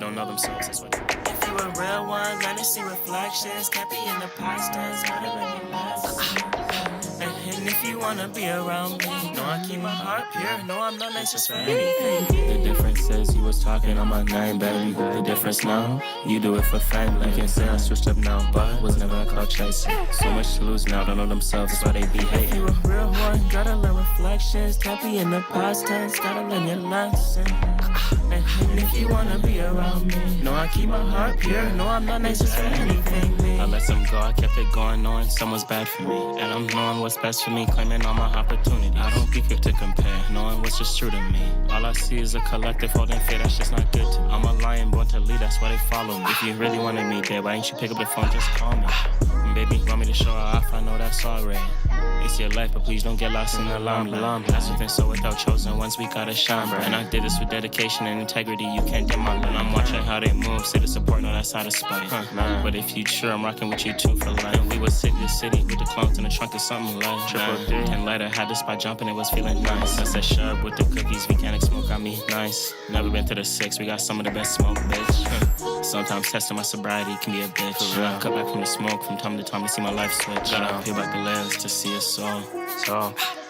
don't know themselves, that's what. If you a real one, learn to see reflections. Can't be in the past tense, gotta learn your lessons. And if you wanna be around me, know I keep my heart pure. No, I'm not nice for anything. The difference is you was talking on my name, baby. The difference now, you do it for fame. Like you say, I switched up now, but was never a cloud chaser. So much to lose now, don't know themselves, that's why they be If you hating. a real one, gotta learn reflections. Can't be in the past tense, gotta learn your lesson. And if you wanna be around me, know I keep my heart pure. No, I'm not nice for anything. I let some go, I kept it going, knowing someone's bad for me. And I'm knowing what's best for me, claiming all my opportunities. I don't be quick to compare, knowing what's just true to me. All I see is a collective holding faith, that's just not good to me. I'm a lion born to lead, that's why they follow me. If you really wanted me dead, why ain't you pick up the phone, just call me. And baby, want me to show her off, I know that's alright. It's your life, but please don't get lost in the limelight. That's within, so without chosen ones, we gotta shine bright. And I did this with dedication and integrity, you can't get my line. I'm watching how they move, say the support, no, that's out of spite. But if you sure, I'm rocking with you too for life. And we was city to city with the clones in the trunk or something like triple D. And later had this by jumping, it was feeling nice. I said, shut with the cookies, Volcanic smoke got me nice. Never been to the 6, we got some of the best smoke, bitch. Sometimes testing my sobriety can be a bitch. Cut back from the smoke from time to time to see my life switch. Gotta peel back the layers to see it so.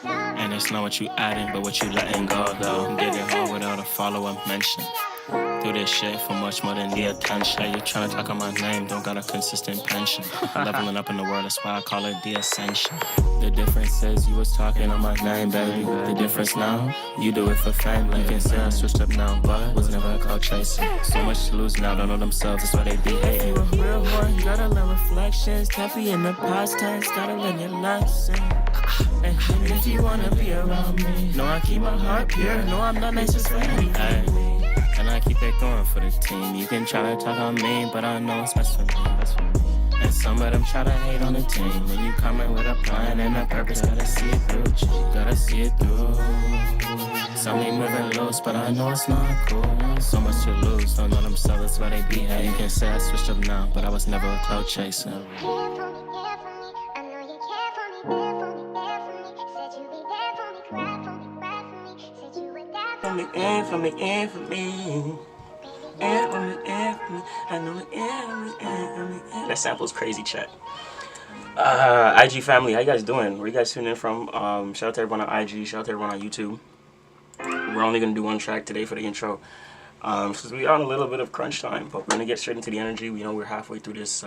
And it's not what you adding, but what you letting go though. Did it all without a follow-up mention. Do this shit for much more than the attention. You tryna talk on my name, don't got a consistent pension. Leveling up in the world, that's why I call it the ascension. The difference is you was talking on my name, baby. The difference now, you do it for fame. Like you say, I switched up now, but was never a cloud chaser. So much to lose now, don't know themselves, that's why they be hating. If you a real one, gotta learn reflections. Can't be in the past tense, gotta learn your lesson. And if you wanna be around me, know I keep my heart pure. No, I'm not nice for anything. And I keep it going for the team. You can try to talk on me, but I know it's best for me. And some of them try to hate on the team. When you come in with a plan and a purpose, gotta see it through, G. Gotta see it through. Some be moving loose, but I know it's not cool. So much to lose, don't know themselves, that's why they be hating. You can say I switched up now, but I was never a cloud chaser. For me, and for me, and for me. And for me, and for me. I know it, and for me. That sample's crazy, chat. IG family, how you guys doing? Where you guys tuning in from? Shout out to everyone on IG, shout out to everyone on YouTube. We're only gonna do one track today for the intro. Since we are on a little bit of crunch time, but we're gonna get straight into the energy. We know we're halfway through this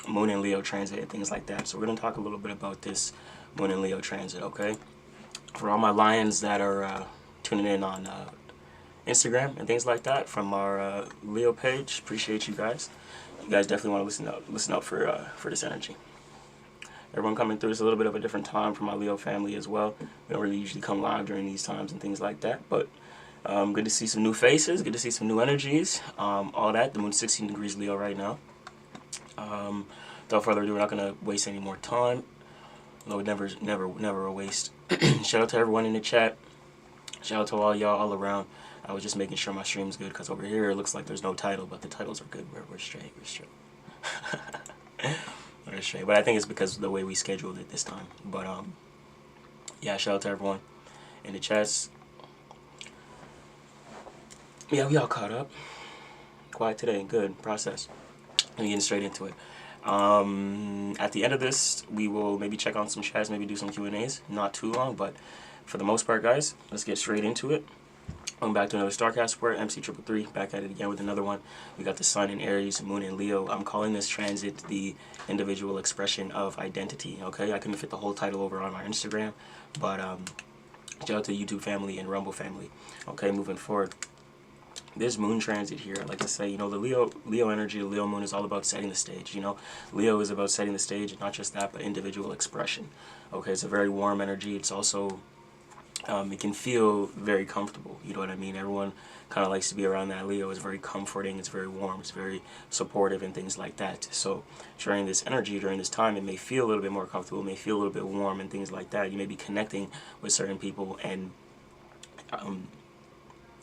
Moon and Leo transit and things like that. So we're gonna talk a little bit about this Moon and Leo transit, okay? For all my lions that are tuning in on Instagram and things like that from our Leo page, appreciate you guys. You guys definitely want to listen up for this energy. Everyone coming through is a little bit of a different time for my Leo family as well. We don't really usually come live during these times and things like that, but good to see some new faces, good to see some new energies, all that. The moon's 16 degrees Leo right now. Without further ado, we're not going to waste any more time. No, never a waste. Shout out to everyone in the chat. Shout out to all y'all all around. I was just making sure my stream's good because over here it looks like there's no title, but the titles are good. We're straight. We're straight. We're straight. But I think it's because of the way we scheduled it this time. But yeah, shout out to everyone in the chats. Yeah, we all caught up. Quiet today. Good process. I'm getting straight into it. At the end of this, we will maybe check on some chats, maybe do some Q&As. Not too long, but for the most part, guys, let's get straight into it. I'm back to another StarCast Square, MC333, back at it again with another one. We got the Sun in Aries, Moon in Leo. I'm calling this transit the individual expression of identity, okay? I couldn't fit the whole title over on my Instagram, but shout out to the YouTube family and Rumble family. Okay, moving forward. This moon transit here, I like to say, you know, the Leo energy, the Leo moon is all about setting the stage, you know. Leo is about setting the stage, and not just that, but individual expression. Okay, it's a very warm energy. It's also, it can feel very comfortable, you know what I mean? Everyone kind of likes to be around that Leo. It's very comforting, it's very warm, it's very supportive and things like that. So during this energy, during this time, it may feel a little bit more comfortable, it may feel a little bit warm and things like that. You may be connecting with certain people and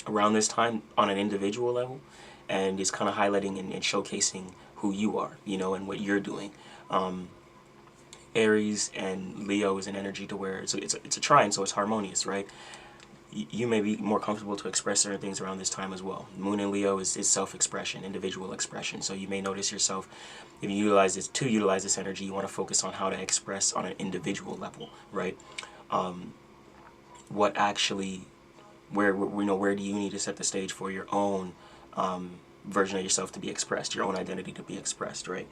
around this time on an individual level, and it's kind of highlighting and showcasing who you are, you know, and what you're doing. Aries and Leo is an energy to where it's a trine, so it's harmonious, right? you may be more comfortable to express certain things around this time as well. Moon in Leo is self-expression, individual expression. So you may notice yourself, if you utilize this energy, you want to focus on how to express on an individual level, right? What actually, where do you need to set the stage for your own version of yourself to be expressed, your own identity to be expressed, right?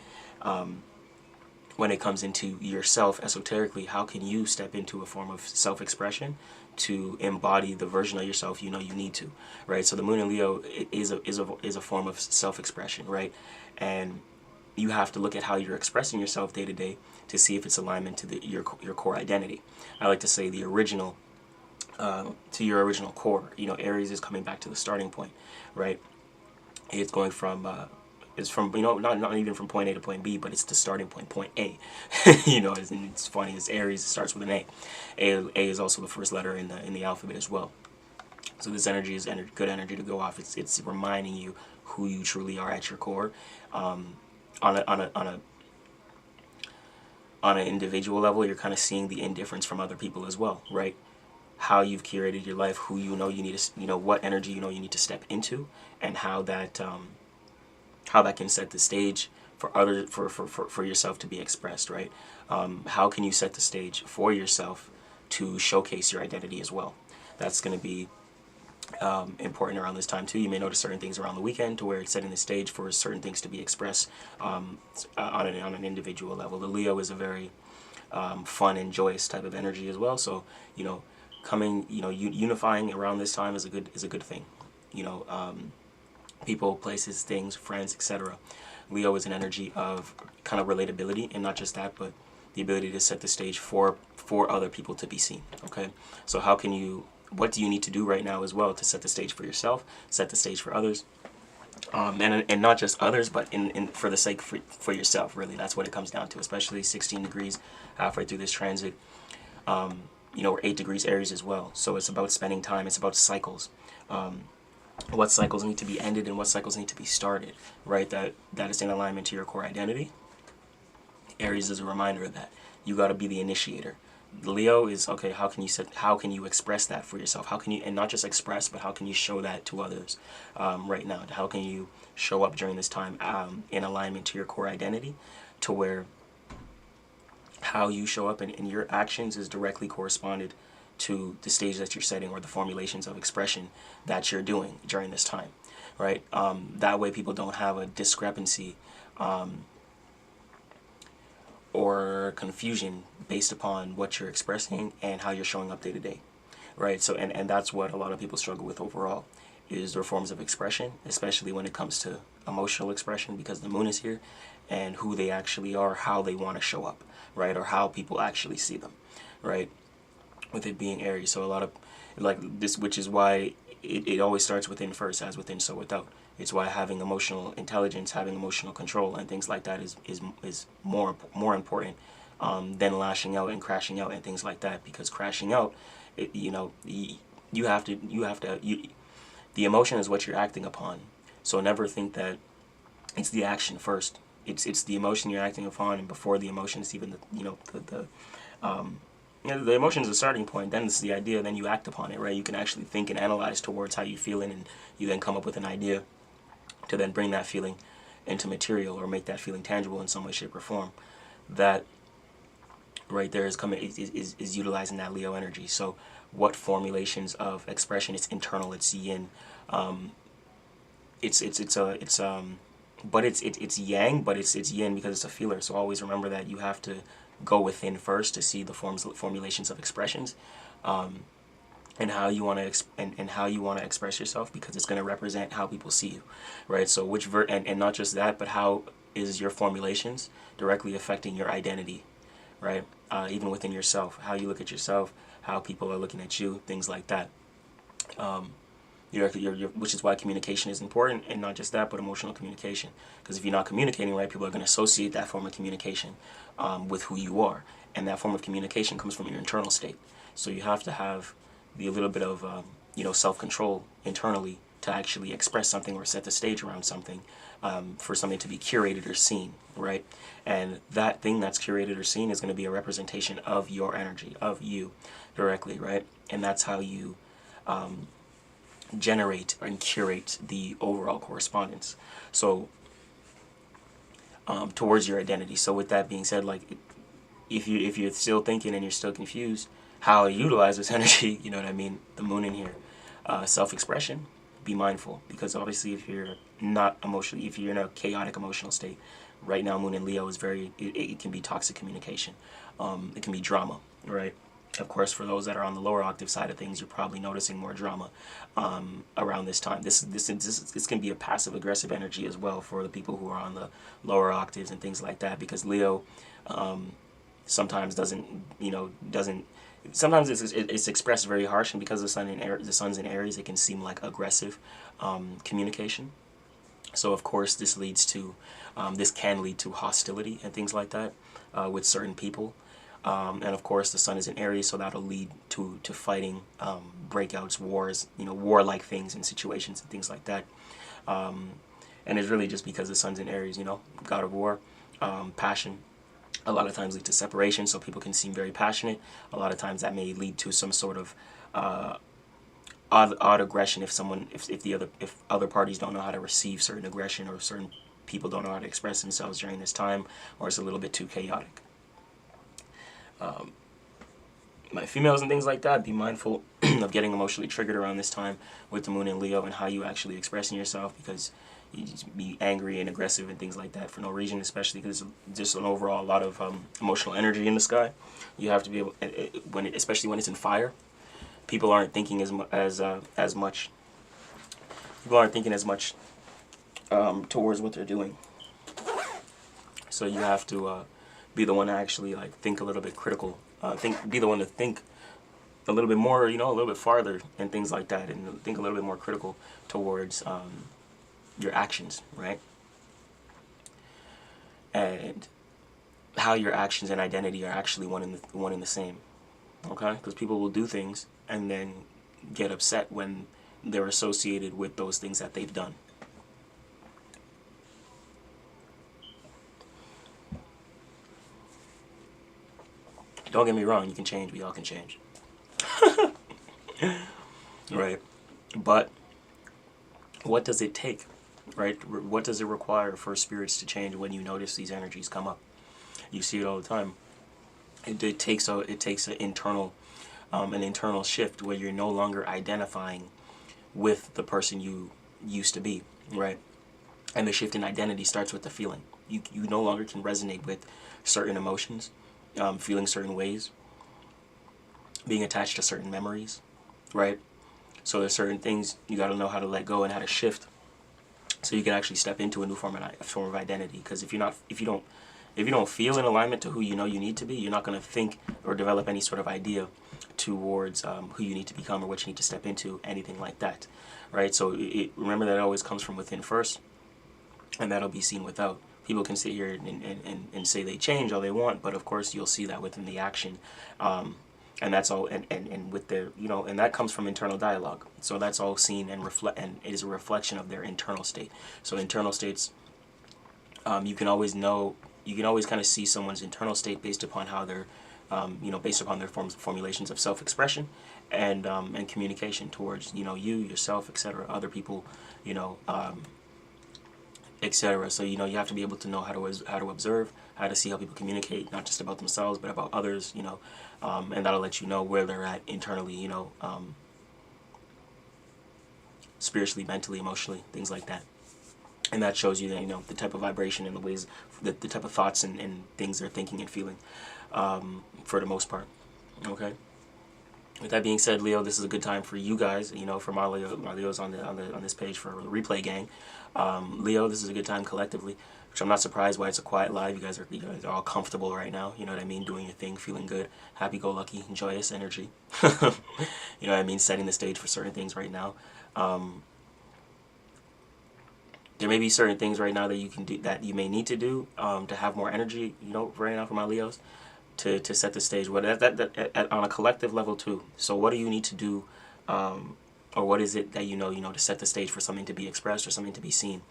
When it comes into yourself esoterically, how can you step into a form of self-expression to embody the version of yourself you know you need to, right? So the Moon in Leo is a form of self-expression, right? And you have to look at how you're expressing yourself day to day to see if it's alignment to your core identity. I like to say the original, to your original core. You know, Aries is coming back to the starting point, right? It's going from it's from, not even from point A to point B, but it's the starting point, point A. It's funny, it's Aries, it starts with an A. A is also the first letter in the alphabet as well. So this energy is good energy to go off. It's reminding you who you truly are at your core. On an individual level, you're kind of seeing the indifference from other people as well, right? How you've curated your life, who you need to, what energy you need to step into, and how that can set the stage for others, for yourself to be expressed, right? How can you set the stage for yourself to showcase your identity as well? That's going to be important around this time too. You may notice certain things around the weekend to where it's setting the stage for certain things to be expressed on an individual level. The Leo is a very fun and joyous type of energy as well. So unifying around this time is a good thing. People, places, things, friends, etc. Leo is an energy of kind of relatability, and not just that, but the ability to set the stage for other people to be seen. Okay, so what do you need to do right now as well to set the stage for yourself, set the stage for others, and not just others, but in for the sake for yourself. Really, that's what it comes down to. Especially 16 degrees halfway through this transit. We're 8 degrees Aries as well. So it's about spending time. It's about cycles. What cycles need to be ended and what cycles need to be started, right? That is in alignment to your core identity. Aries is a reminder of that. You got to be the initiator. Leo is, okay, how can you express that for yourself? How can you, and not just express, but how can you show that to others right now? How can you show up during this time in alignment to your core identity, to where how you show up and your actions is directly corresponded to the stage that you're setting, or the formulations of expression that you're doing during this time, right? That way people don't have a discrepancy or confusion based upon what you're expressing and how you're showing up day to day, right? So and that's what a lot of people struggle with overall, is their forms of expression, especially when it comes to emotional expression, because the moon is here, and who they actually are, how they want to show up, right? Or how people actually see them, right? With it being Aries. So a lot of this, which is why it always starts within first, as within so without. It's why having emotional intelligence, having emotional control and things like that is more important than lashing out and crashing out and things like that. Because crashing out, the emotion is what you're acting upon. So never think that it's the action first. It's the emotion you're acting upon, and before the emotion is even the emotion is the starting point, then it's the idea, then you act upon it, right? You can actually think and analyze towards how you feeling, and you then come up with an idea to then bring that feeling into material, or make that feeling tangible in some way, shape, or form. That right there is utilizing that Leo energy. So what formulations of expression? It's internal, it's yin. It's yang, but it's yin because it's a feeler. So always remember that you have to go within first to see the formulations of expressions, and how you want to express yourself, because it's going to represent how people see you, right? So and not just that, but how is your formulations directly affecting your identity, right? Even within yourself, how you look at yourself, how people are looking at you, things like that. Which is why communication is important, and not just that, but emotional communication. Because if you're not communicating right, people are going to associate that form of communication with who you are, and that form of communication comes from your internal state. So you have to have a little bit of self-control internally to actually express something or set the stage around something, for something to be curated or seen, right? And that thing that's curated or seen is going to be a representation of your energy, of you directly, right? And that's how you generate and curate the overall correspondence. So towards your identity. So with that being said, like if you're still thinking and you're still confused how to utilize this energy, you know what I mean? The moon in here, self-expression. Be mindful, because obviously if you're not emotionally, if you're in a chaotic emotional state, right now Moon in Leo is it can be toxic communication. It can be drama, right? Of course, for those that are on the lower octave side of things, you're probably noticing more drama around this time. This can be a passive aggressive energy as well for the people who are on the lower octaves and things like that, because Leo sometimes doesn't. Sometimes it's expressed very harsh, and because the sun's in Aries, it can seem like aggressive communication. So of course, this can lead to hostility and things like that with certain people. And of course, the sun is in Aries, so that'll lead to fighting, breakouts, wars, warlike things and situations and things like that. And it's really just because the sun's in Aries, god of war, passion. A lot of times lead to separation, so people can seem very passionate. A lot of times that may lead to some sort of odd aggression if other parties don't know how to receive certain aggression, or certain people don't know how to express themselves during this time, or it's a little bit too chaotic. My females and things like that, be mindful of getting emotionally triggered around this time with the moon in Leo, and how you actually expressing yourself, because you just be angry and aggressive and things like that for no reason, especially because there's just an overall a lot of emotional energy in the sky. You have to be able, especially when it's in fire, people aren't thinking as much. People aren't thinking as much towards what they're doing. So you have to be the one to actually think a little bit critical. Be the one to think a little bit more, a little bit farther and things like that, and think a little bit more critical towards your actions, right? And how your actions and identity are actually one in the same. Okay? Because people will do things and then get upset when they're associated with those things that they've done. Don't get me wrong, you can change, we all can change. Right? But what does it take? Right? What does it require for spirits to change when you notice these energies come up? You see it all the time. It takes an internal shift where you're no longer identifying with the person you used to be, right? And the shift in identity starts with the feeling. You no longer can resonate with certain emotions, feeling certain ways, being attached to certain memories, right? So there's certain things you got to know how to let go and how to shift, so you can actually step into a new form of identity. Because if you don't feel in alignment to who you need to be, you're not going to think or develop any sort of idea towards who you need to become or what you need to step into, anything like that, right? So remember that it always comes from within first, and that'll be seen without. People can sit here and say they change all they want, but of course you'll see that within the action, and that's all. And with their, and that comes from internal dialogue. So that's all seen and it is a reflection of their internal state. So internal states, you can always kind of see someone's internal state based upon how they're, based upon their formulations of self-expression and communication towards yourself, etc., other people, etc. So you have to be able to know how to observe, how to see how people communicate, not just about themselves but about others, and that'll let you know where they're at internally, spiritually, mentally, emotionally, things like that. And that shows you that the type of vibration and the ways, the type of thoughts and things they're thinking and feeling, for the most part. Okay. With that being said, Leo, this is a good time for you guys. For my Leos on this page for the replay gang. Leo, this is a good time collectively, which I'm not surprised why it's a quiet live. You guys are all comfortable right now. You know what I mean? Doing your thing, feeling good, happy-go-lucky, joyous energy. You know what I mean? Setting the stage for certain things right now. There may be certain things right now that you can do, that you may need to do to have more energy. Right now for my Leos, to set the stage. What that on a collective level too. So what do you need to do, or what is it that to set the stage for something to be expressed or something to be seen?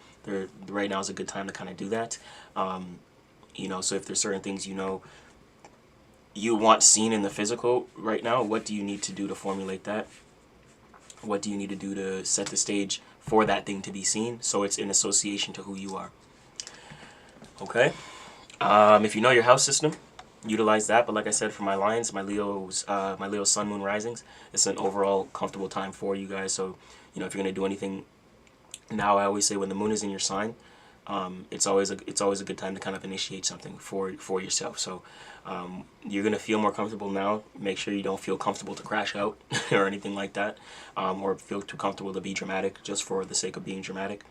Right now is a good time to kind of do that. So if there's certain things you want seen in the physical right now, what do you need to do to formulate that? What do you need to do to set the stage for that thing to be seen, so it's in association to who you are? Okay. If you know your house system, utilize that. But like I said, for my lines, my Leo Sun, Moon, risings, it's an overall comfortable time for you guys. So, you know, if you're gonna do anything now, I always say when the moon is in your sign, it's always a good time to kind of initiate something for yourself. So you're gonna feel more comfortable now. Make sure you don't feel comfortable to crash out or anything like that, or feel too comfortable to be dramatic just for the sake of being dramatic.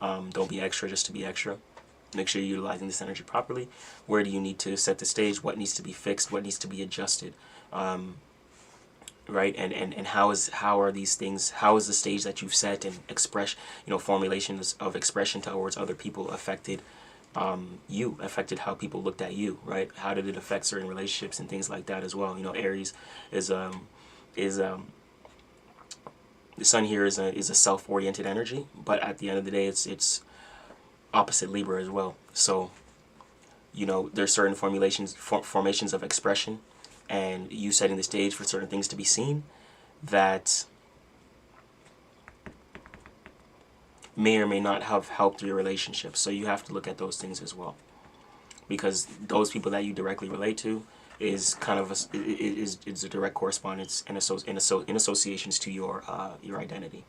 Don't be extra just to be extra. Make sure you're utilizing this energy properly. Where do you need to set the stage? What needs to be fixed? What needs to be adjusted? Right? And how are these things? How is the stage that you've set and formulations of expression towards other people affected affected how people looked at you, right? How did it affect certain relationships and things like that as well? You know, Aries is the sun here is a self-oriented energy, but at the end of the day, it's opposite Libra as well. So, you know, there's certain formations of expression, and you setting the stage for certain things to be seen that may or may not have helped your relationship. So you have to look at those things as well, because those people that you directly relate to is kind of is a direct correspondence in associations to your identity.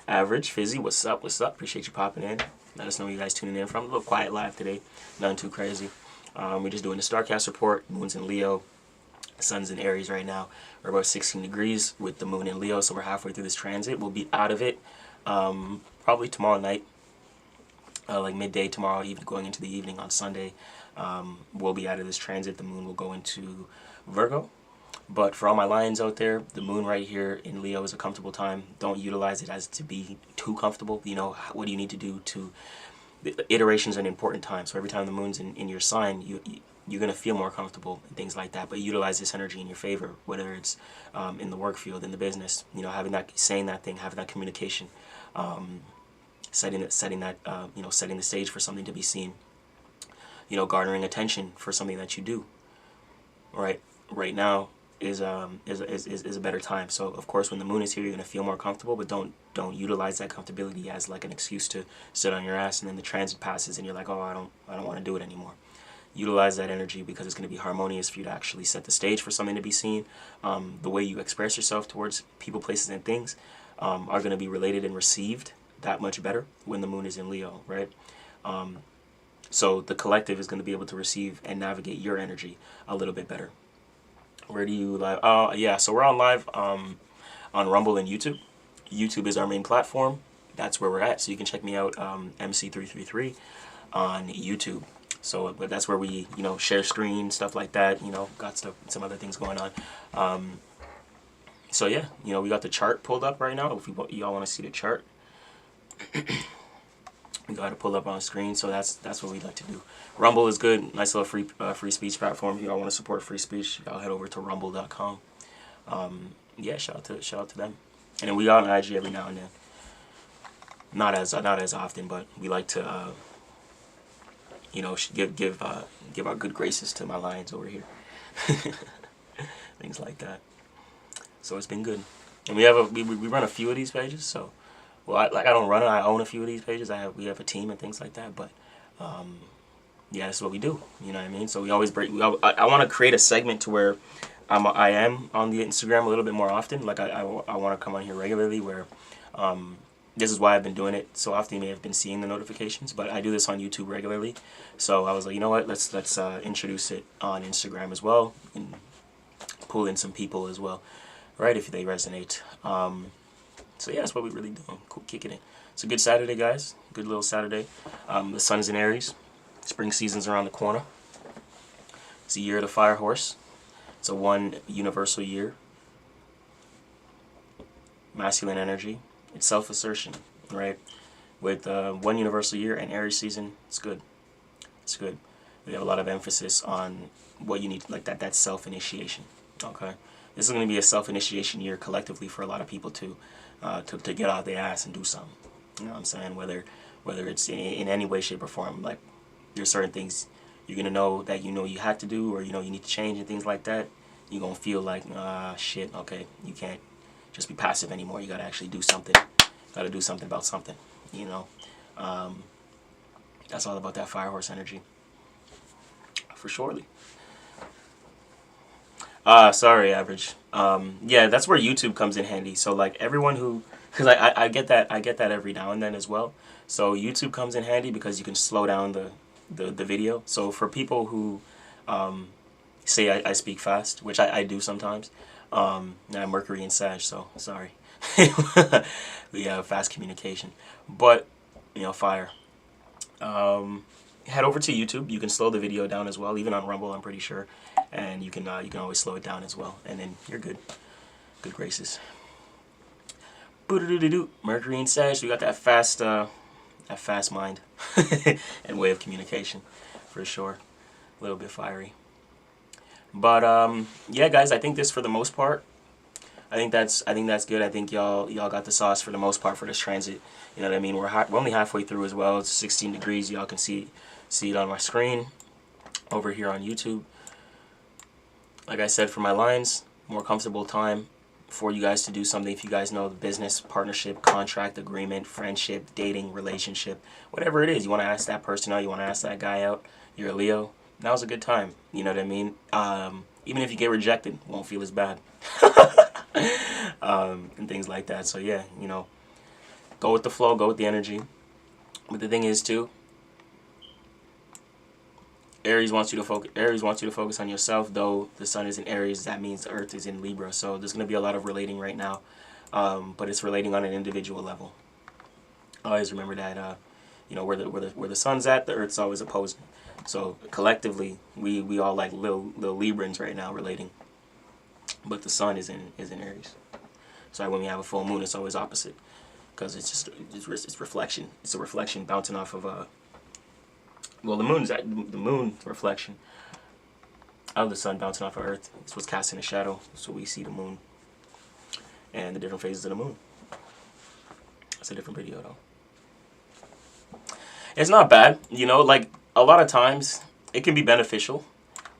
Average Fizzy, what's up? Appreciate you popping in. Let us know where you guys tuning in from. A little quiet live today, nothing too crazy. We're just doing the Starcast report. Moon's in Leo, Sun's in Aries right now. We're about 16 degrees with the moon in Leo, so we're halfway through this transit. We'll be out of it probably tomorrow night, like midday tomorrow, even going into the evening on Sunday. We'll be out of this transit. The moon will go into Virgo. But for all my lions out there, the moon right here in Leo is a comfortable time. Don't utilize it as to be too comfortable. You know, what do you need to do to... Iterations are an important time. So every time the moon's in your sign, you're going to feel more comfortable and things like that. But utilize this energy in your favor, whether it's in the work field, in the business. You know, saying that thing, having that communication, setting the stage for something to be seen. You know, garnering attention for something that you do. Right now is a better time. So of course, when the moon is here, you're gonna feel more comfortable, but don't utilize that comfortability as like an excuse to sit on your ass, and then the transit passes and you're like, oh, I don't want to do it anymore. Utilize that energy, because it's going to be harmonious for you to actually set the stage for something to be seen. The way you express yourself towards people, places, and things are going to be related and received that much better when the moon is in Leo, right? So the collective is going to be able to receive and navigate your energy a little bit better. Where do you live? Yeah, so we're on live on Rumble and YouTube. YouTube is our main platform. That's where we're at. So you can check me out, MC333 on YouTube. So, but that's where we, you know, share screen, stuff like that. You know, got some other things going on. So yeah, you know, we got the chart pulled up right now. If y'all want to see the chart, we got to pull up on screen. So that's what we like to do. Rumble is good, nice little free speech platform. If y'all want to support free speech, y'all head over to rumble.com. Yeah, shout out to them. And then we got on IG every now and then. Not as often, but we like to you know, give our good graces to my lions over here. Things like that. So it's been good. And we run a few of these pages. So, well, I don't run it. I own a few of these pages. We have a team and things like that. But yeah, that's what we do. You know what I mean? So we always I want to create a segment to where I am on the Instagram a little bit more often. Like I want to come on here regularly, where this is why I've been doing it so often. You may have been seeing the notifications, but I do this on YouTube regularly. So I was like, you know what? Let's introduce it on Instagram as well, and pull in some people as well, right? If they resonate. So yeah, that's what we're really doing. Cool, kicking it. It's a good Saturday, guys. Good little Saturday. The sun's in Aries. Spring season's around the corner. It's a year of the fire horse. It's a one universal year. Masculine energy. It's self-assertion, right? With one universal year and Aries season, it's good. It's good. We have a lot of emphasis on what you need, like that self-initiation. Okay, this is going to be a self-initiation year collectively for a lot of people to get out their ass and do something. You know what I'm saying? Whether it's in any way, shape, or form. Like, there's certain things you're gonna know that you have to do, or you need to change and things like that. You're gonna feel like shit. Okay, you can't just be passive anymore. You got to actually do something. Got to do something about something, you know. That's all about that fire horse energy, for surely. Sorry, average. Yeah, that's where YouTube comes in handy. So like everyone who, because I get that every now and then as well. So YouTube comes in handy because you can slow down the video. So for people who say I speak fast, which I do sometimes, and I'm Mercury and Sag, so sorry. We have fast communication, but you know, fire. Head over to YouTube. You can slow the video down as well, even on Rumble, I'm pretty sure, and you can always slow it down as well, and then you're good. Good graces. Mercury and Sag. So we got that fast mind and way of communication, for sure. A little bit fiery. But yeah, guys, I think this for the most part. I think that's good. I think y'all got the sauce for the most part for this transit. You know what I mean? We're only halfway through as well. It's 16 degrees. Y'all can see it on my screen over here on YouTube. Like I said, for my lines, more comfortable time for you guys to do something. If you guys know the business, partnership, contract, agreement, friendship, dating, relationship, whatever it is, you want to ask that person out, you want to ask that guy out, you're a Leo, now's a good time. You know what I mean? Even if you get rejected, it won't feel as bad. And things like that. So yeah, you know, go with the flow, go with the energy. But the thing is too, Aries wants you to focus on yourself. Though the sun is in Aries, that means the Earth is in Libra. So there's going to be a lot of relating right now, but it's relating on an individual level. Always remember that. You know, where the sun's at, the Earth's always opposing. So collectively, we all like little Librans right now relating. But the sun is in Aries. So when we have a full moon, it's always opposite, because it's reflection. It's a reflection bouncing off of well, the moon reflection of the sun bouncing off of Earth. It's what's casting a shadow. So we see the moon and the different phases of the moon. That's a different video though. It's not bad, you know. Like a lot of times, it can be beneficial.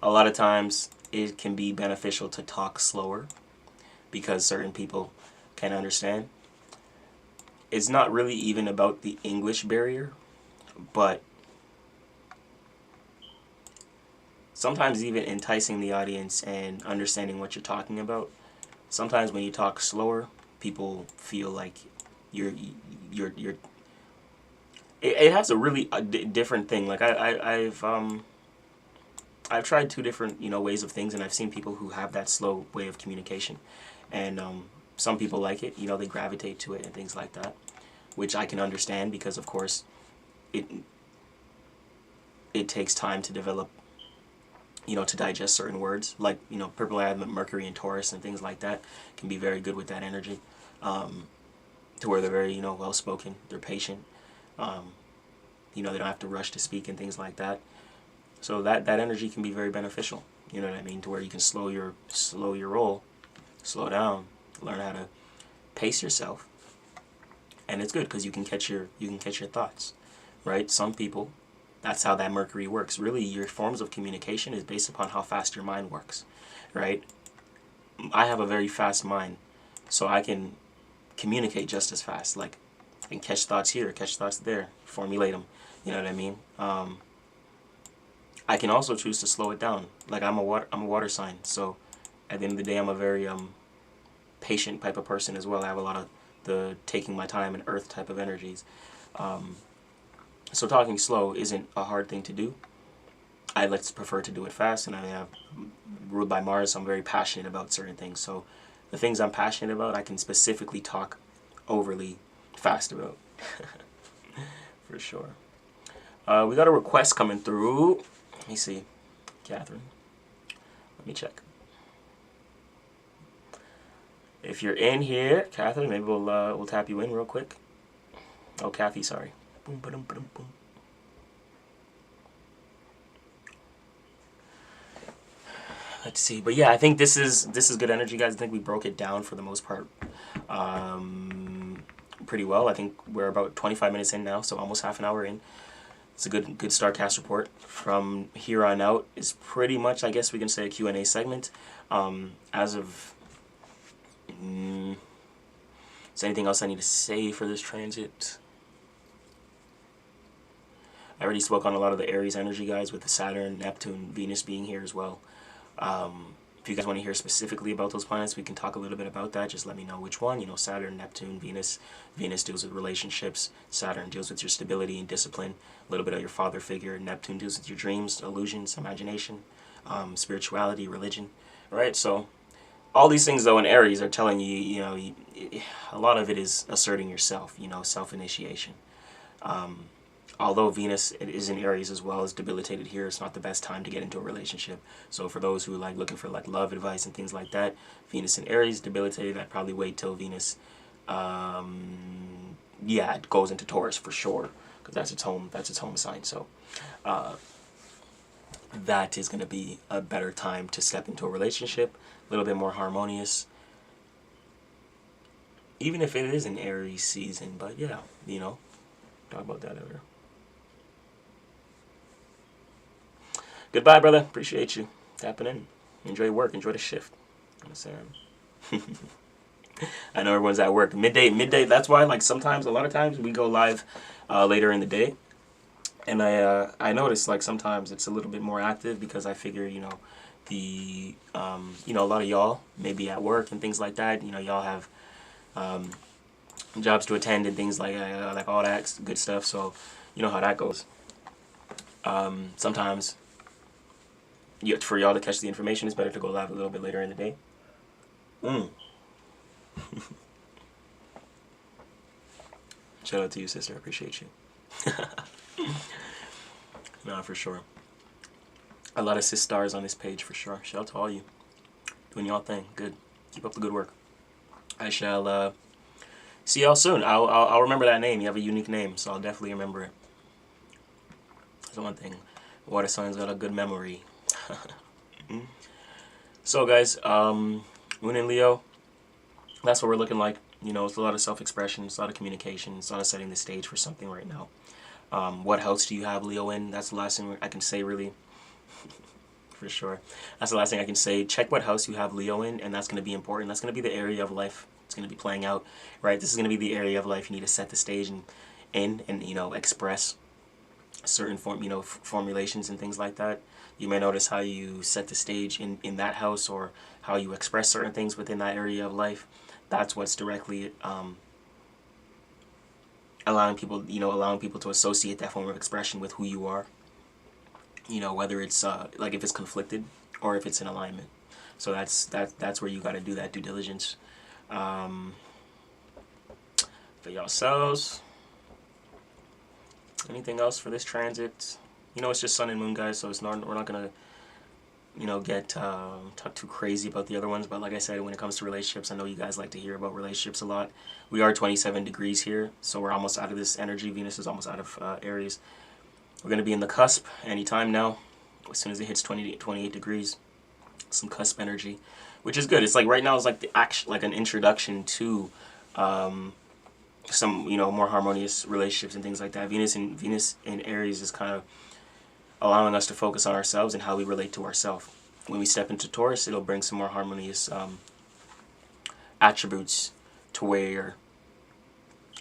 A lot of times, it can be beneficial to talk slower because certain people can understand. It's not really even about the English barrier, but sometimes even enticing the audience and understanding what you're talking about. Sometimes when you talk slower, people feel like you're it has a really different thing. Like I've tried two different, you know, ways of things, and I've seen people who have that slow way of communication, and some people like it. You know, they gravitate to it and things like that, which I can understand because, of course, it takes time to develop, you know, to digest certain words. Like, you know, Purple Ad, Mercury and Taurus and things like that can be very good with that energy, to where they're very, you know, well spoken. They're patient. You know, they don't have to rush to speak and things like that. So that energy can be very beneficial, you know what I mean, to where you can slow your roll, slow down, learn how to pace yourself, and it's good because you can catch your thoughts, right? Some people, that's how that Mercury works. Really, your forms of communication is based upon how fast your mind works, right? I have a very fast mind, so I can communicate just as fast. Like, I can catch thoughts here, catch thoughts there, formulate them. You know what I mean? I can also choose to slow it down. Like I'm a water sign, so at the end of the day, I'm a very patient type of person as well. I have a lot of the taking my time and earth type of energies. So talking slow isn't a hard thing to do. I prefer to do it fast, and I have ruled by Mars, so I'm very passionate about certain things. So the things I'm passionate about, I can specifically talk overly fast about. For sure. We got a request coming through. Let me see, Catherine. Let me check. If you're in here, Catherine, maybe we'll tap you in real quick. Oh, Kathy, sorry. Boom, ba-dum, ba-dum, boom. Let's see, but yeah, I think this is good energy, guys. I think we broke it down for the most part pretty well. I think we're about 25 minutes in now, so almost half an hour in. It's a good StarCast report. From here on out is pretty much, I guess we can say, a Q&A segment. As of Is there anything else I need to say for this transit? I already spoke on a lot of the Aries energy, guys, with the Saturn, Neptune, Venus being here as well. If you guys want to hear specifically about those planets, we can talk a little bit about that. Just let me know which one. You know, Saturn, Neptune, Venus. Venus deals with relationships. Saturn deals with your stability and discipline. A little bit of your father figure. Neptune deals with your dreams, illusions, imagination, spirituality, religion. Right? So all these things, though, in Aries are telling you, you know, a lot of it is asserting yourself, you know, self-initiation. Although Venus is in Aries as well, is debilitated here, it's not the best time to get into a relationship. So for those who like looking for like love advice and things like that, Venus in Aries, debilitated, I'd probably wait till Venus, yeah, it goes into Taurus for sure, because that's its home sign. So that is going to be a better time to step into a relationship, a little bit more harmonious, even if it is an Aries season. But yeah, you know, talk about that later. Goodbye, brother. Appreciate you tapping in. Enjoy work. Enjoy the shift. Understand? I know everyone's at work. Midday. That's why, like, sometimes, a lot of times, we go live later in the day. And I notice, like, sometimes it's a little bit more active because I figure, you know, you know, a lot of y'all may be at work and things like that. You know, y'all have jobs to attend and things like all that good stuff. So, you know how that goes. Sometimes, for y'all to catch the information, it's better to go live a little bit later in the day. Shout out to you, sister. I appreciate you. No, for sure. A lot of sis stars on this page for sure. Shout out to all you. Doing y'all thing. Good. Keep up the good work. I shall see y'all soon. I'll remember that name. You have a unique name, so I'll definitely remember it. That's one thing. Water sign's got a good memory. So guys, Moon and Leo, that's what we're looking like. You know, it's a lot of self-expression, it's a lot of communication, it's a lot of setting the stage for something right now. What house do you have Leo in? That's the last thing I can say, really. For sure. That's the last thing I can say. Check what house you have Leo in, and that's going to be important. That's going to be the area of life it's going to be playing out, right? This is going to be the area of life you need to set the stage and you know, express certain formulations and things like that. You may notice how you set the stage in that house, or how you express certain things within that area of life. That's what's directly allowing people to associate that form of expression with who you are. You know, whether it's like if it's conflicted or if it's in alignment. So that's where you got to do that due diligence for yourselves. Anything else for this transit? You know, it's just sun and moon, guys, so we're not gonna, you know, talk too crazy about the other ones. But like I said, when it comes to relationships, I know you guys like to hear about relationships a lot. We are 27 degrees here, so we're almost out of this energy. Venus is almost out of Aries. We're gonna be in the cusp anytime now. As soon as it hits 28 degrees, some cusp energy, which is good. It's like right now is like like an introduction to some, you know, more harmonious relationships and things like that. Venus in Aries is kind of allowing us to focus on ourselves and how we relate to ourselves. When we step into Taurus, it'll bring some more harmonious attributes to where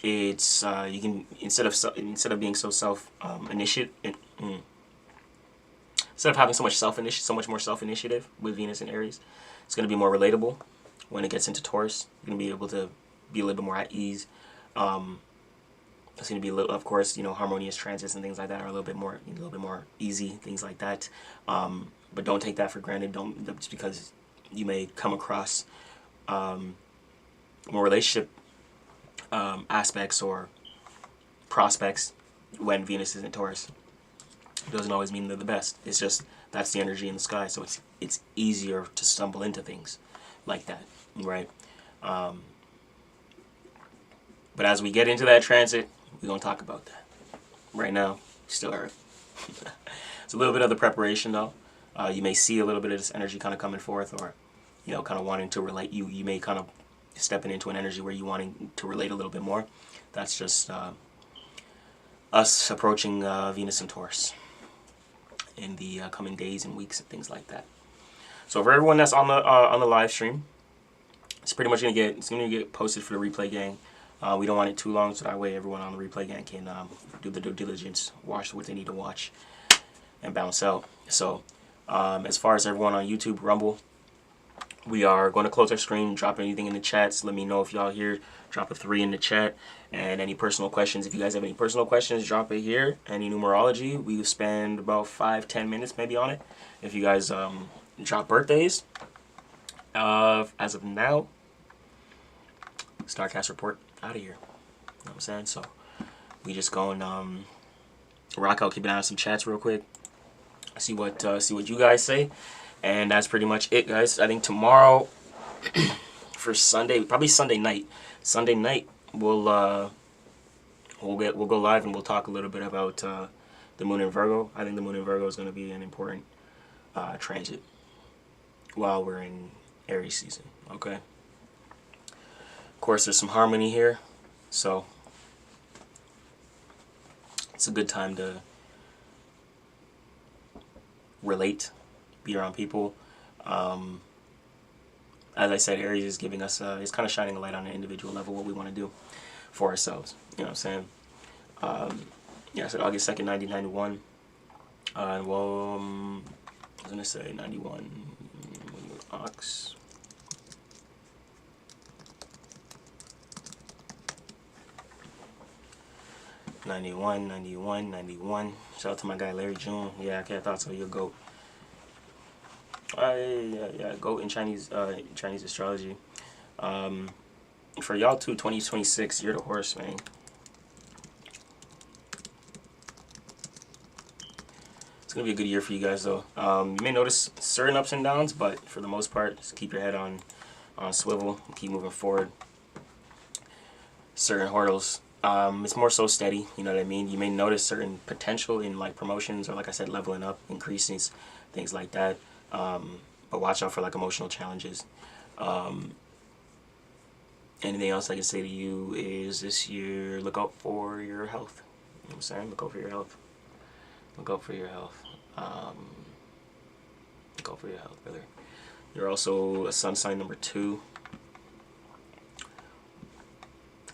it's you can instead of being so instead of having so much more self-initiative with Venus and Aries, it's going to be more relatable. When it gets into Taurus, you're going to be able to be a little bit more at ease. It's going to be a little, of course, you know, harmonious transits and things like that are a little bit more easy, things like that. But don't take that for granted. Don't, just because you may come across more relationship aspects or prospects when Venus is in Taurus, it doesn't always mean they're the best. It's just that's the energy in the sky, so it's easier to stumble into things like that, right? But as we get into that transit, we're going to talk about that. Right now, still Earth. It's a little bit of the preparation, though. You may see a little bit of this energy kind of coming forth, or, you know, kind of wanting to relate. You may kind of stepping into an energy where you wanting to relate a little bit more. That's just us approaching Venus and Taurus in the coming days and weeks and things like that. So for everyone that's on the live stream, it's pretty much gonna get posted for the replay gang. We don't want it too long, so that way everyone on the replay again can do the due diligence, watch what they need to watch, and bounce out. So as far as everyone on YouTube, Rumble, we are going to close our screen, drop anything in the chats. Let me know if y'all here. Drop a 3 in the chat. And any personal questions, if you guys have any personal questions, drop it here. Any numerology, we will spend about 5-10 minutes maybe on it. If you guys drop birthdays, as of now, Starcast report out of here. You know what I'm saying? So we just going rock out, keep an eye on some chats real quick. See what you guys say. And that's pretty much it, guys. I think tomorrow for Sunday, probably Sunday night. Sunday night we'll go live and we'll talk a little bit about the moon in Virgo. I think the moon in Virgo is going to be an important transit while we're in Aries season. Okay. Of course, there's some harmony here, so it's a good time to relate, be around people. As I said, Aries is giving us, it's kind of shining a light on an individual level what we want to do for ourselves. You know what I'm saying? Yeah, I said August 2nd, 1991. Well, I was going to say 91. Ox. '91. Shout out to my guy Larry June. Yeah, okay, I thought so. You're a goat. Yeah, goat in Chinese astrology. For y'all too, 2026, you're the horse, man. It's gonna be a good year for you guys, though. You may notice certain ups and downs, but for the most part, just keep your head on swivel and keep moving forward. Certain hurdles. It's more so steady, you know what I mean? You may notice certain potential in like promotions or, like I said, leveling up, increases, things like that. But watch out for like emotional challenges. Anything else I can say to you is this year, look out for your health. You know what I'm saying? Look out for your health. Look out for your health. Look out for your health, brother. You're also a sun sign number 2.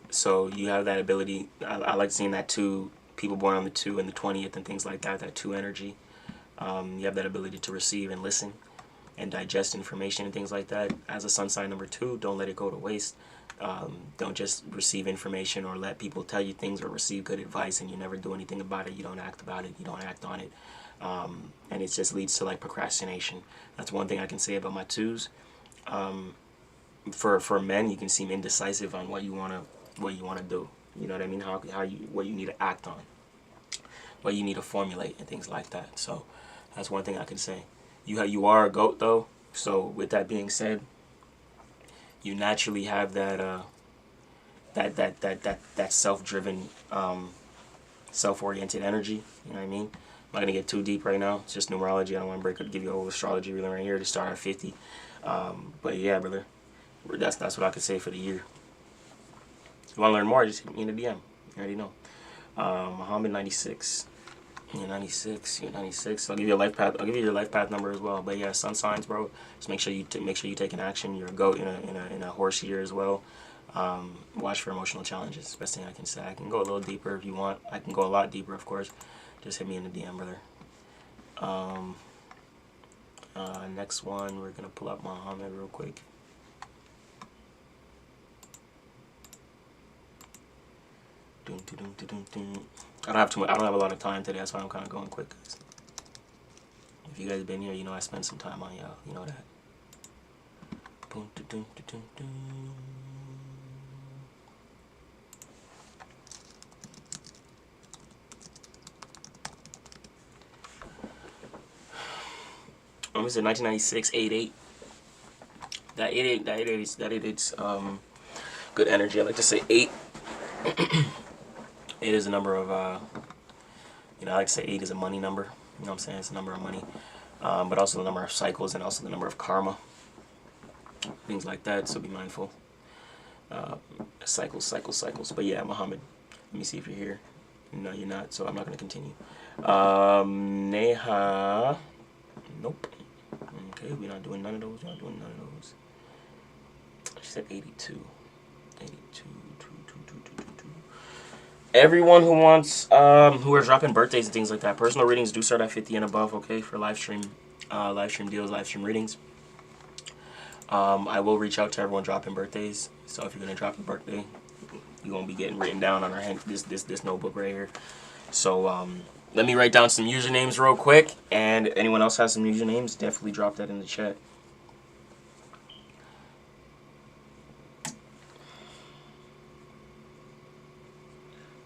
So you have that ability. I like seeing that too. People born on the 2 and the 20th and things like that. That 2 energy. You have that ability to receive and listen and digest information and things like that. As a sun sign number 2, don't let it go to waste. Don't just receive information or let people tell you things or receive good advice and you never do anything about it. You don't act about it. You don't act on it. And it just leads to like procrastination. That's one thing I can say about my 2s. For men, you can seem indecisive on what you want to do. You know what I mean? What you need to act on, what you need to formulate, and things like that. So that's one thing I can say. You are a goat though. So with that being said, you naturally have that self-driven, self-oriented energy. You know what I mean? I'm not gonna get too deep right now. It's just numerology. I don't want to give you a whole astrology reading right here to start at 50. But yeah, brother, that's what I could say for the year. If you want to learn more, just hit me in the DM. You already know. Muhammad 96. You're 96. You're 96. I'll give you a life path. I'll give you your life path number as well. But yeah, sun signs, bro. Just make sure you take an action. You're a goat in a horse year as well. Watch for emotional challenges. Best thing I can say. I can go a little deeper if you want. I can go a lot deeper, of course. Just hit me in the DM, brother. Next one, we're gonna pull up Muhammad real quick. I don't have a lot of time today. That's why I'm kind of going quick, guys. If you guys have been here, you know I spend some time on y'all. You know that. It said 1996, 8/8. That 8/8's good energy. I like to say 8. 8 is a number of, I like to say 8 is a money number. You know what I'm saying? It's a number of money. But also the number of cycles and also the number of karma. Things like that, so be mindful. Cycles. But yeah, Muhammad, let me see if you're here. No, you're not, so I'm not going to continue. Neha, nope. Okay, we're not doing none of those. She said 82. 82, 2. Everyone who wants, who are dropping birthdays and things like that, personal readings do start at 50 and above, okay, for live stream deals, live stream readings. I will reach out to everyone dropping birthdays. So if you're gonna drop a birthday, you're gonna be getting written down on our hand, this notebook right here. So let me write down some usernames real quick, and anyone else has some usernames, definitely drop that in the chat.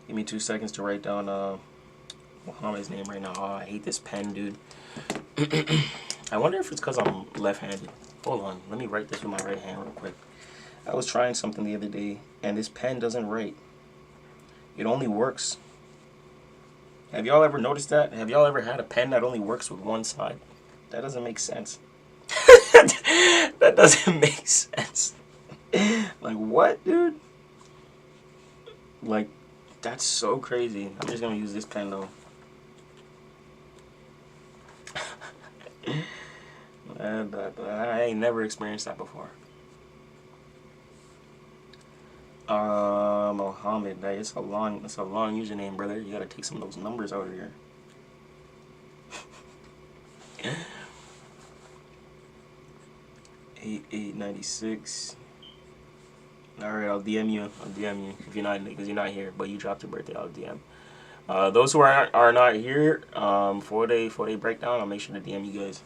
Give me 2 seconds to write down Muhammad's name right now. Oh, I hate this pen, dude. I wonder if it's because I'm left-handed. Hold on, let me write this with my right hand real quick. I was trying something the other day, and this pen doesn't write. It only works. Have y'all ever noticed that? Have y'all ever had a pen that only works with one side? That doesn't make sense. That doesn't make sense. Like, what, dude? Like, that's so crazy. I'm just gonna use this pen, though. I ain't never experienced that before. Mohammed, it's a long username, brother. You gotta take some of those numbers out of here. 8896. All right, I'll DM you. If you're not, because you're not here, but you dropped your birthday. I'll DM. Those who are not here, 4-day breakdown. I'll make sure to DM you guys.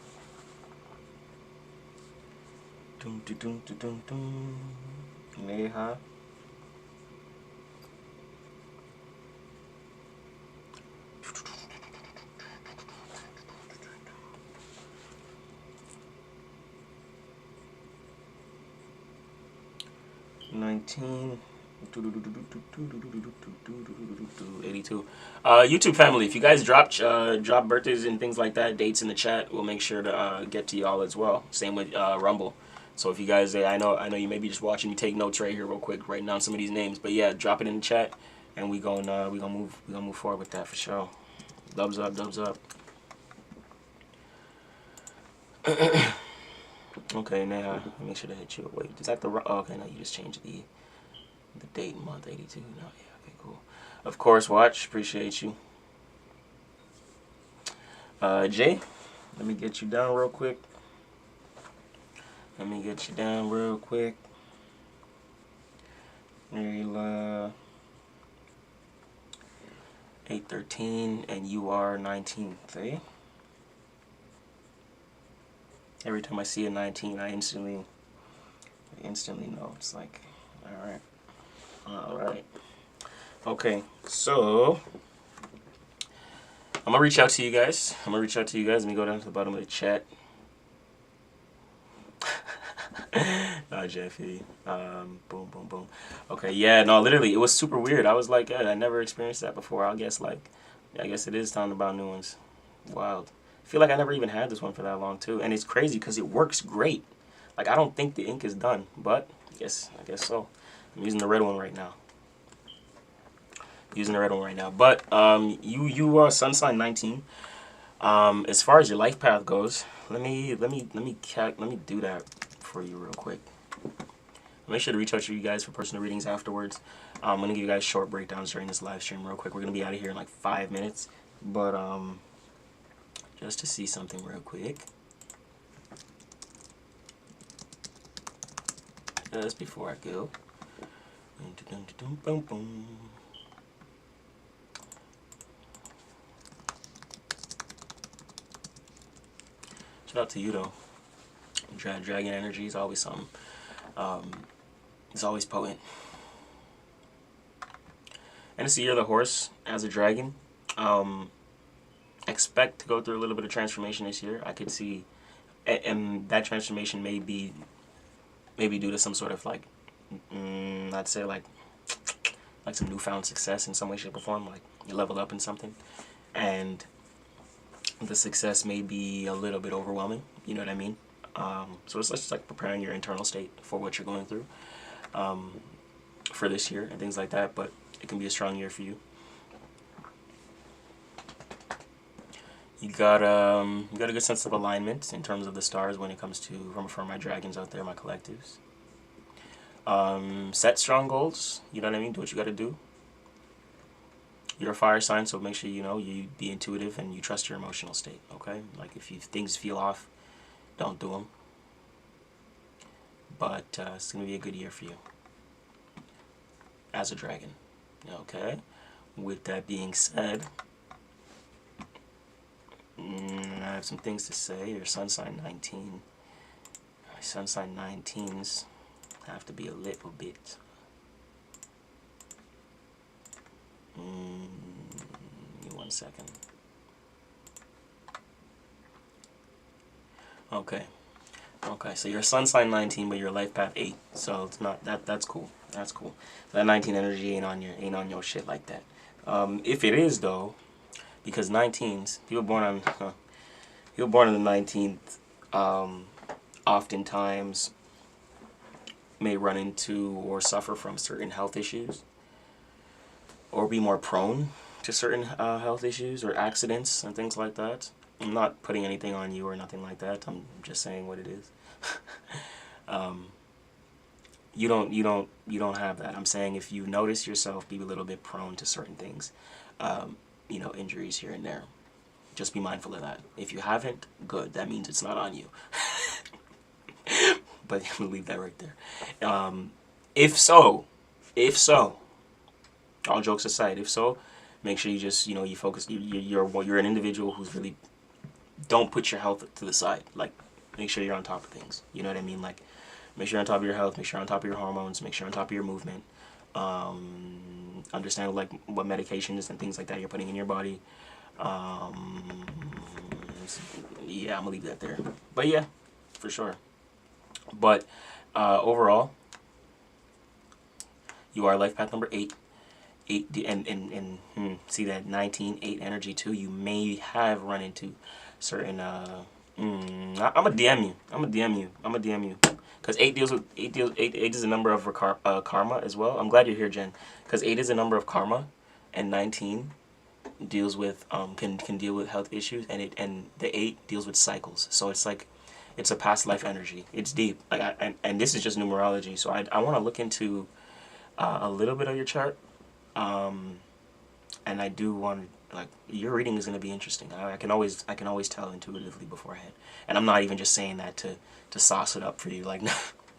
Neha. $19.82. YouTube family, if you guys drop birthdays and things like that, dates in the chat, we'll make sure to get to y'all as well. Same with Rumble. So if you guys, I know you may be just watching me take notes right here real quick, writing down some of these names, but yeah, drop it in the chat, and we gonna move forward with that for sure. Dubs up, dubs up. Okay, now I'll make sure to hit you. Wait, is that the oh, okay? No, you just changed the date, month, 82. No, yeah, okay, cool. Of course, watch. Appreciate you. Jay, let me get you down real quick. 813, and you are 19th, eh? Every time I see a 19, I instantly know. It's like, all right. Okay, so I'm gonna reach out to you guys. Let me go down to the bottom of the chat. Jeffy. Boom, boom, boom. Okay, yeah, no, literally, it was super weird. I was like, yeah, I never experienced that before. I guess it is time to buy new ones. Wild. I feel like I never even had this one for that long too, and it's crazy because it works great. Like, I don't think the ink is done, but I guess so. I'm using the red one right now. But you are sun sign 19. As far as your life path goes, let me do that for you real quick. Make sure to reach out to you guys for personal readings afterwards. I'm gonna give you guys short breakdowns during this live stream real quick. We're gonna be out of here in like 5 minutes, but just to see something real quick. Just before I go. Shout out to you though. Dragon energy is always something. It's always potent. And it's the year of the horse as a dragon. Expect to go through a little bit of transformation this year. I could see, and that transformation may be due to some sort of like, I'd say like some newfound success in some way, shape, or form. Like you leveled up in something, and the success may be a little bit overwhelming. You know what I mean? So it's just like preparing your internal state for what you're going through for this year and things like that. But it can be a strong year for you. You got a good sense of alignment in terms of the stars when it comes to for my dragons out there, my collectives. Set strong goals. You know what I mean? Do what you got to do. You're a fire sign, so make sure you be intuitive and you trust your emotional state. Okay, like if things feel off, don't do them. But it's gonna be a good year for you as a dragon. Okay. With that being said, I have some things to say. Your sun sign 19. Sun sign 19s have to be a little bit. Give me 1 second. Okay. Okay, so you're sun sign 19, but your life path 8. So it's not that's cool. That's cool. That 19 energy ain't on your shit like that. If it is though, because 19s, people born on the 19th, oftentimes may run into or suffer from certain health issues, or be more prone to certain health issues or accidents and things like that. I'm not putting anything on you or nothing like that. I'm just saying what it is. You don't have that. I'm saying if you notice yourself be a little bit prone to certain things, injuries here and there. Just be mindful of that. If you haven't, good. That means it's not on you. But I'm gonna leave that right there. If so, all jokes aside, if so, make sure you just you focus. You're an individual who's really, don't put your health to the side. Like, make sure you're on top of things. You know what I mean? Like, make sure you're on top of your health. Make sure you're on top of your hormones. Make sure you're on top of your movement. Understand like what medications and things like that you're putting in your body. Yeah, I'm gonna leave that there. But yeah, for sure. But overall, you are life path number 8. 8 and see that 19-8 energy too. You may have run into certain. I'm gonna DM you. I'm gonna DM you. Because 8 deals with 8 is a number of karma as well. I'm glad you're here, Jen. Because 8 is a number of karma, and 19 deals with can deal with health issues, and the 8 deals with cycles. So it's like it's a past life energy. It's deep. Like and this is just numerology. So I want to look into a little bit of your chart. And I do want like your reading is going to be interesting. I can always tell intuitively beforehand, and I'm not even just saying that to sauce it up for you. Like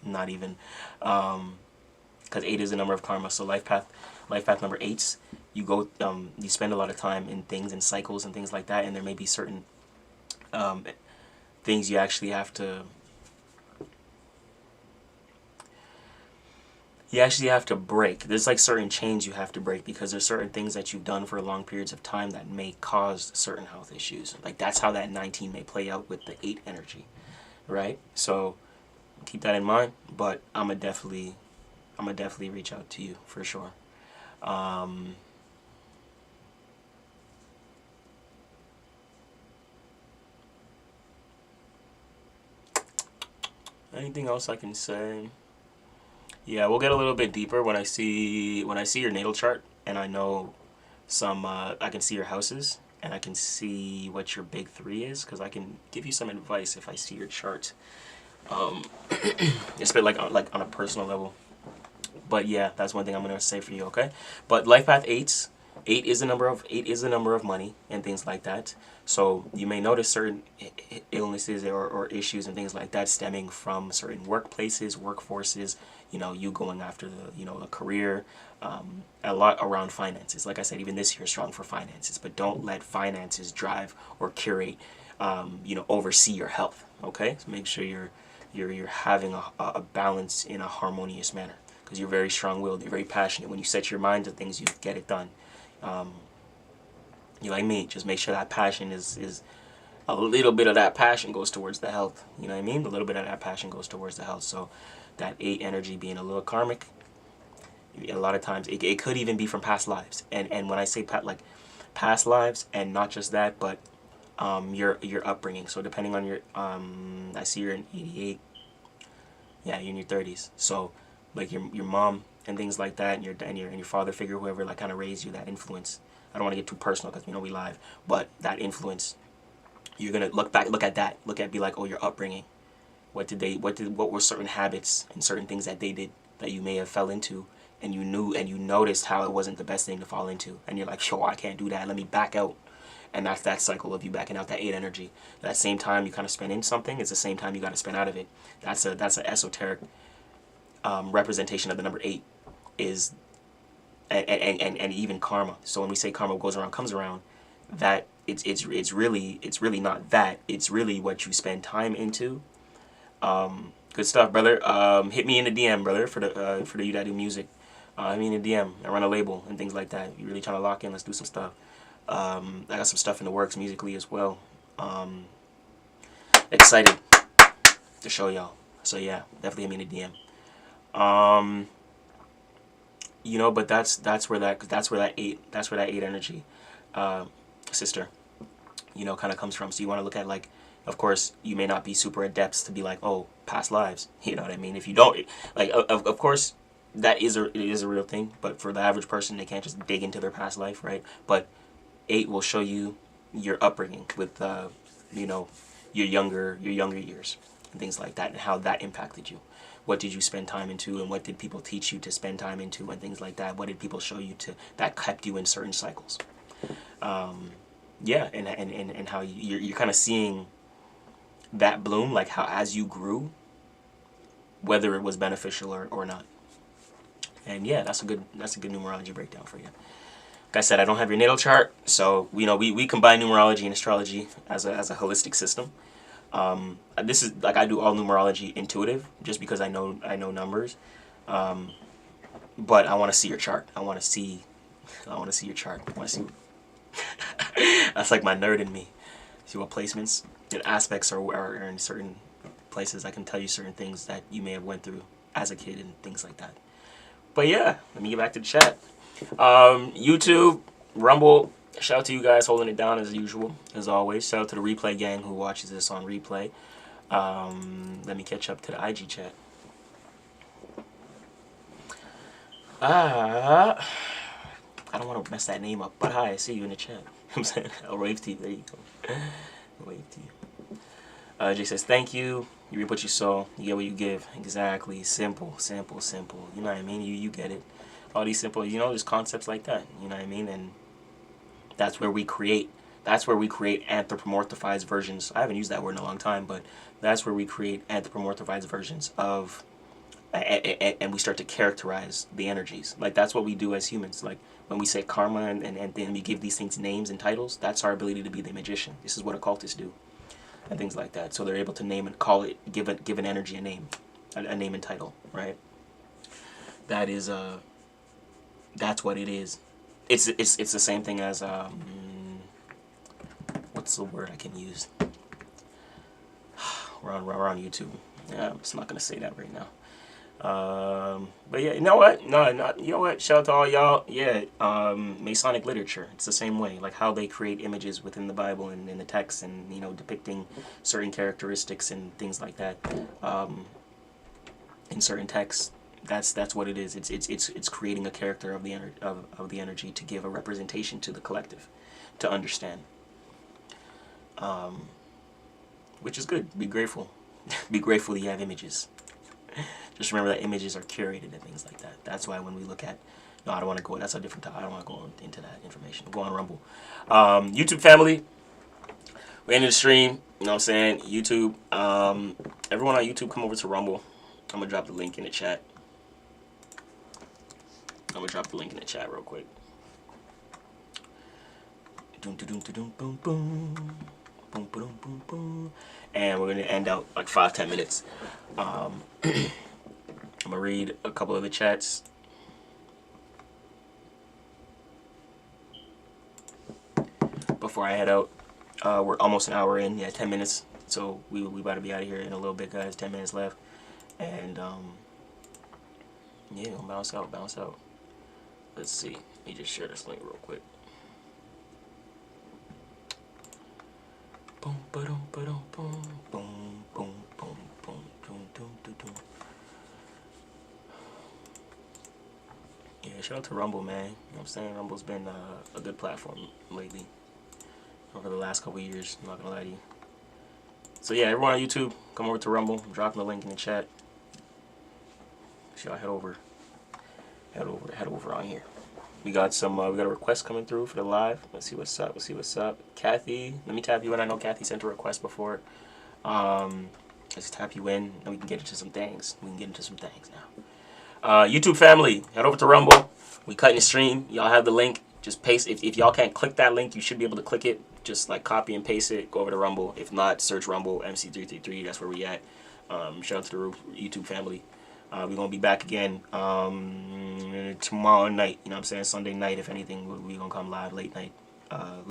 not even, because 8 is the number of karma. So life path number 8s, you go you spend a lot of time in things and cycles and things like that, and there may be certain things you actually have to. You actually have to break. There's like certain chains you have to break because there's certain things that you've done for long periods of time that may cause certain health issues. Like that's how that 19 may play out with the 8 energy, right? So keep that in mind. But I'm gonna definitely reach out to you for sure. Anything else I can say? Yeah, we'll get a little bit deeper when I see your natal chart, and I know some. I can see your houses, and I can see what your big 3 is, because I can give you some advice if I see your chart. It's a bit like on a personal level. But yeah, that's one thing I'm gonna say for you, okay? But life path 8s. 8 is the number of money and things like that. So you may notice certain illnesses or issues and things like that stemming from certain workplaces, workforces. You going after a career, a lot around finances. Like I said, even this year is strong for finances. But don't let finances drive or curate, oversee your health. Okay, so make sure you're having a balance in a harmonious manner. Because you're very strong-willed, you're very passionate. When you set your mind to things, you get it done. You like me, just make sure that passion is a little bit of that passion goes towards the health. You know what I mean? A little bit of that passion goes towards the health. So that 8 energy being a little karmic, a lot of times it could even be from past lives. And when I say past lives, and not just that, but your upbringing. So depending on your I see you're in 88. Yeah, you're in your 30s. So like your mom and things like that, and your father figure, whoever like kind of raised you, that influence. I don't want to get too personal because we live, but that influence, you're gonna look at that, be like, oh, your upbringing, what were certain habits and certain things that they did that you may have fell into, and you noticed how it wasn't the best thing to fall into, and you're like, yo, I can't do that, let me back out. And that's that cycle of you backing out, that 8 energy. That same time you kind of spend in something, it's the same time you got to spend out of it. That's an esoteric representation of the number 8, is and even karma. So when we say karma goes around comes around, that it's really not that. It's really what you spend time into. Good stuff, brother. Hit me in the DM, brother, for the you that do music. Hit me in the DM. I run a label and things like that. If you're really trying to lock in, let's do some stuff. I got some stuff in the works musically as well. Excited to show y'all. So yeah, definitely hit me in the DM. You know, but that's where that 8 energy, sister, you know, kind of comes from. So you want to look at, like, of course, you may not be super adept to be like, oh, past lives. You know what I mean? If you don't, like, of course, it is a real thing. But for the average person, they can't just dig into their past life, right? But 8 will show you your upbringing with, you know, your younger years and things like that, and how that impacted you. What did you spend time into, and what did people teach you to spend time into, and things like that? What did people show you that kept you in certain cycles? Yeah, and how you're kind of seeing that bloom, like how as you grew, whether it was beneficial or not. And yeah, that's a good numerology breakdown for you. Like I said, I don't have your natal chart, so you know we combine numerology and astrology as a holistic system. This is like, I do all numerology intuitive, just because I know numbers. But I want to see your chart. I want to see your chart. I want to see. That's like my nerd in me. See what placements and aspects are in certain places. I can tell you certain things that you may have went through as a kid and things like that. But yeah, let me get back to the chat. YouTube, Rumble, shout out to you guys holding it down as usual, as always. Shout out to the replay gang who watches this on replay. Let me catch up to the IG chat. I don't want to mess that name up, but hi, I see you in the chat. I'm saying, I'll wave to you. There you go. I'll wave to you. Jay says, thank you. You reap what you sow. You get what you give. Exactly. Simple. You know what I mean? You get it. All these simple, you know, there's concepts like that. You know what I mean? And that's where we create. That's where we create anthropomorphized versions. I haven't used that word in a long time, but that's where we create anthropomorphized versions of, and we start to characterize the energies. Like, that's what we do as humans. Like, when we say karma and then we give these things names and titles, that's our ability to be the magician. This is what occultists do, and things like that. So they're able to name and call it, give an energy a name and title, right? That is that's what it is. It's the same thing as what's the word I can use? We're on YouTube. Yeah, I'm just not gonna say that right now. But yeah, you know what? No, you know what? Shout out to all y'all. Yeah, Masonic literature. It's the same way, like how they create images within the Bible and in the text, and you know, depicting certain characteristics and things like that. In certain texts, that's what it is. It's creating a character of the energy to give a representation to the collective, to understand. Which is good. Be grateful. Be grateful you have images. Just remember that images are curated and things like that. That's why when we look at, no, I don't want to go, that's a different topic. I don't want to go into that information. Go on Rumble. YouTube family, we're ending the stream. You know what I'm saying? YouTube. Everyone on YouTube, come over to Rumble. I'm going to drop the link in the chat. I'm going to drop the link in the chat real quick. Boom, boom, boom, boom, boom. Boom, boom, boom, boom. And we're going to end out like 5-10 minutes. I'm going to read a couple of the chats. Before I head out. We're almost an hour in. Yeah, 10 minutes. So we about to be out of here in a little bit, guys. 10 minutes left. And yeah, bounce out. Let's see. Let me just share this link real quick. Boom, ba-dum, ba-dum, boom, boom, boom, boom, boom, doom, doom, doom, doom. Yeah, shout out to Rumble, man. You know what I'm saying? Rumble's been a good platform lately. Over the last couple of years, I'm not gonna lie to you. So yeah, everyone on YouTube, come over to Rumble. I'm dropping the link in the chat. So y'all head head over on here. We got we got a request coming through for the live. Let's see what's up. Let's see what's up. Kathy, let me tap you in. I know Kathy sent a request before. Let's tap you in, and we can get into some things. Now. YouTube family, head over to Rumble. We cutting the stream. Y'all have the link. Just paste. If y'all can't click that link, you should be able to click it. Just like copy and paste it. Go over to Rumble. If not, search Rumble MC333. That's where we at. Shout out to the YouTube family. We're gonna be back again tomorrow night. You know what I'm saying? Sunday night, if anything, we're gonna come live late night.